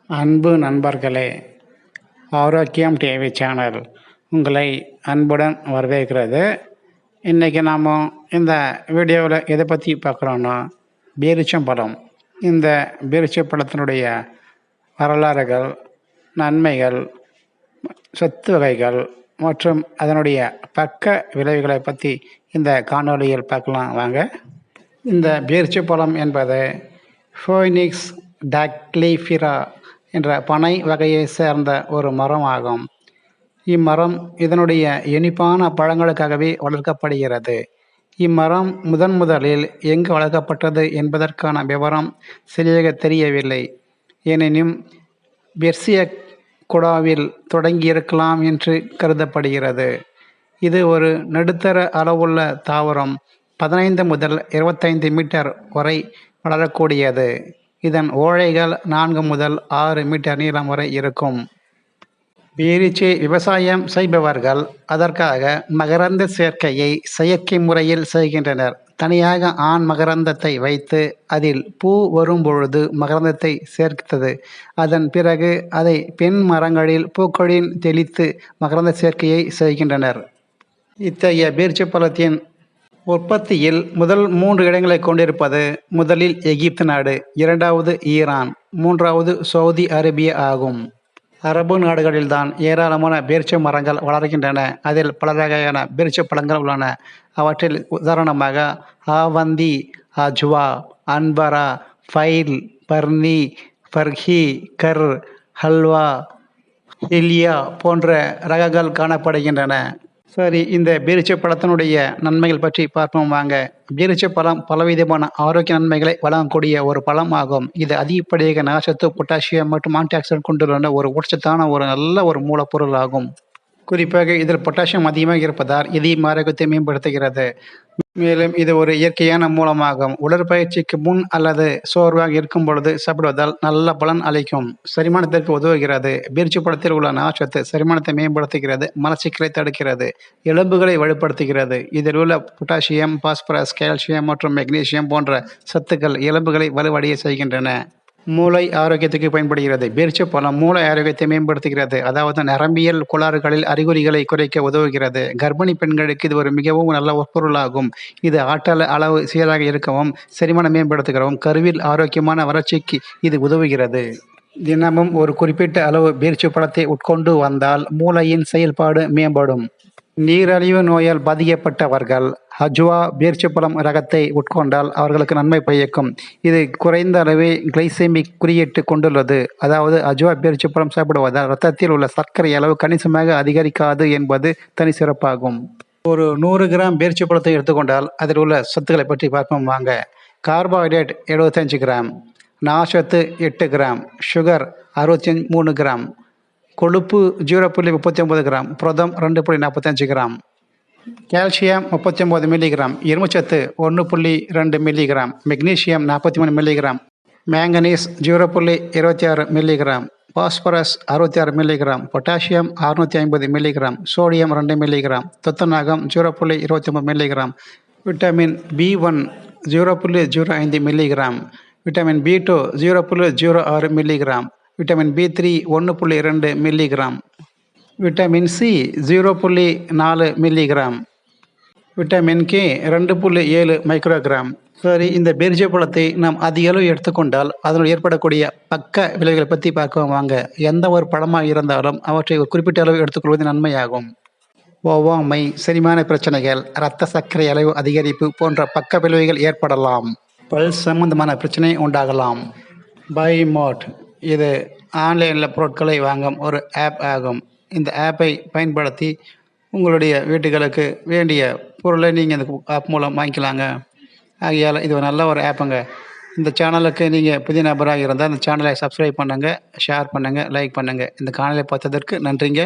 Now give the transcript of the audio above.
அன்பு நண்பர்களே, ஆரோக்கியம் டிவி சேனல் உங்களை அன்புடன் வரவேற்கிறது. இன்றைக்கி நாம் இந்த வீடியோவில் எதை பற்றி பார்க்குறோன்னா, பேரிச்சம்பழம். இந்த பேரிச்சம்பழத்தினுடைய வரலாறுகள், நன்மைகள், சத்து வகைகள் மற்றும் அதனுடைய பக்க விளைவுகளை பற்றி இந்த காணொளியில் பார்க்கலாம் வாங்க. இந்த பேரிச்சம்பழம் என்பது ஃபோனிக்ஸ் டாக்லிஃபிரா என்ற பனை வகையை சேர்ந்த ஒரு மரம் ஆகும். இம்மரம் இதனுடைய இனிப்பான பழங்களுக்காகவே வளர்க்கப்படுகிறது. இம்மரம் முதலில் எங்கு வளர்க்கப்பட்டது என்பதற்கான விவரம் சரியாக தெரியவில்லை. எனினும் பெர்சிய குடாவில் தொடங்கியிருக்கலாம் என்று கருதப்படுகிறது. இது ஒரு நடுத்தர அளவுள்ள தாவரம். 15 முதல் 25 மீட்டர் வரை வளரக்கூடியது. இதன் ஓலைகள் 4 முதல் 6 மீட்டர் நீளம் வரை இருக்கும். பேரீச்சை விவசாயம் செய்பவர்கள் அதற்காக மகரந்த சேர்க்கையை செயற்கை முறையில் செய்கின்றனர். தனியாக ஆண் மகரந்தத்தை வைத்து அதில் பூ வரும்பொழுது மகரந்தத்தை சேர்த்தது. அதன் பிறகு அதை பெண் மரங்களில் பூக்களின் தெளித்து மகரந்த சேர்க்கையை செய்கின்றனர். இத்தகைய பேரிச்சம்பழத்தின் உற்பத்தியில் முதல் 3 இடங்களை கொண்டிருப்பது முதலில் எகிப்து நாடு, 2வது ஈரான், 3வது சவுதி அரேபியா ஆகும். அரபு நாடுகளில்தான் ஏராளமான பேரிச்ச மரங்கள் வளர்கின்றன. அதில் பல வகையான பேரிச்ச பழங்கள் உள்ளன. அவற்றில் உதாரணமாக ஆவந்தி, அஜ்வா, அன்பரா, ஃபைல், பர்னி, ஃபர்ஹி, கர், ஹல்வா, ஹெலியா போன்ற ரகங்கள் காணப்படுகின்றன. சரி, இந்த பேரிச்சம்பழத்தினுடைய நன்மைகள் பற்றி பார்ப்போம் வாங்க. பேரிச்சம்பழம் பலவிதமான ஆரோக்கிய நன்மைகளை வழங்கக்கூடிய ஒரு பழம் ஆகும். இது அதிகப்படியாக நார்ச்சத்து, பொட்டாசியம் மற்றும் ஆன்டிஆக்சிடென்ட் கொண்டுள்ள ஒரு ஊட்டச்சத்தான ஒரு நல்ல ஒரு மூலப்பொருள் ஆகும். குறிப்பாக இதில் பொட்டாசியம் அதிகமாக இருப்பதால் இதய ஆரோக்கியத்தை மேம்படுத்துகிறது. மேலும் இது ஒரு இயற்கையான மூலமாகும். உடற்பயிற்சிக்கு முன் அல்லது சோர்வாக இருக்கும் பொழுது சாப்பிடுவதால் நல்ல பலன் அளிக்கும். செரிமானத்திற்கு உதவுகிறது. பேரிச்சம்பழத்தில் உள்ள நார்ச்சத்து செரிமானத்தை மேம்படுத்துகிறது, மலச்சிக்கலை தடுக்கிறது, எலும்புகளை வலுப்படுத்துகிறது. இதில் உள்ள பொட்டாசியம், பாஸ்பரஸ், கால்சியம் மற்றும் மெக்னீசியம் போன்ற சத்துக்கள் எலும்புகளை வலுவடைய செய்கின்றன. மூளை ஆரோக்கியத்துக்கு பயன்படுகிறது. பேரிச்சம்பழம் மூளை ஆரோக்கியத்தை மேம்படுத்துகிறது. அதாவது நரம்பியல் கோளாறுகளில் அறிகுறிகளை குறைக்க உதவுகிறது. கர்ப்பிணி பெண்களுக்கு இது ஒரு மிகவும் நல்ல பொருளாகும். இது ஆற்றல் அளவு சீராக இருக்கவும், செரிமானம் மேம்படுத்துகிறவும், கருவில் ஆரோக்கியமான வளர்ச்சிக்கு இது உதவுகிறது. தினமும் ஒரு குறிப்பிட்ட அளவு பேரிச்சம்பழத்தை உட்கொண்டு வந்தால் மூளையின் செயல்பாடு மேம்படும். நீரிழிவு நோயால் பாதிக்கப்பட்டவர்கள் அஜ்வா பேரிச்சம்பழம் ரகத்தை உட்கொண்டால் அவர்களுக்கு நன்மை பயக்கும். இது குறைந்த அளவே கிளைசெமிக் குறியீட்டு கொண்டுள்ளது. அதாவது அஜ்வா பேரிச்சம்பழம் சாப்பிடுவதால் இரத்தத்தில் உள்ள சர்க்கரை அளவு கணிசமாக அதிகரிக்காது என்பது தனி சிறப்பாகும். ஒரு 100 கிராம் பேரிச்சம்பழத்தை எடுத்துக்கொண்டால் அதில் உள்ள சத்துக்களை பற்றி பார்ப்போம் வாங்க. கார்போஹைட்ரேட் 75 கிராம், நார்ச்சத்து 8 கிராம், சுகர் 63 கிராம், கொழுப்பு 0.39 கிராம், புரதம் 2.45 கிராம், கால்சியம் 39 மில்லிகிராம், இரும்புச்சத்து 1.2 milligram, magnesium 43 milligram, manganese 0.26 milligram, phosphorus 66 milligram, potassium 650 milligram, sodium 2 milligram, துத்தநாகம் 0.29 milligram, vitamin B1 0.05 milligram, vitamin B2 0.06 milligram, vitamin B3 1.2 milligram, vitamin C 0.4 milligram, vitamin K 2.7 microgram. சரி, இந்த பேரிச்சம்பழத்தை நாம் அதிக அளவு எடுத்துக்கொண்டால் அதனால் ஏற்படக்கூடிய பக்க விளைவுகளை பற்றி பார்க்க வாங்க. எந்த ஒரு பழமாக இருந்தாலும் அவற்றை ஒரு குறிப்பிட்ட அளவு எடுத்துக்கொள்வது நன்மையாகும். ஒவ்வாமை, செரிமான பிரச்சனைகள், இரத்த சர்க்கரை அளவு அதிகரிப்பு போன்ற பக்க விளைவுகள் ஏற்படலாம். பல் சம்பந்தமான பிரச்சனை உண்டாகலாம். பைமோட் இது ஆன்லைனில் பொருட்களை வாங்கும் ஒரு ஆப் ஆகும். இந்த ஆப்பை பயன்படுத்தி உங்களுடைய வீட்டுகளுக்கு வேண்டிய பொருளை நீங்கள் இந்த ஆப் மூலம் வாங்கிக்கலாங்க. ஆகையால் இது ஒரு நல்ல ஒரு ஆப்புங்க. இந்த சேனலுக்கு நீங்கள் புதிய நபராக இருந்தால் இந்த சேனலை சப்ஸ்கிரைப் பண்ணுங்கள், ஷேர் பண்ணுங்கள், லைக் பண்ணுங்கள். இந்த காணொலியை பார்த்ததற்கு நன்றிங்க.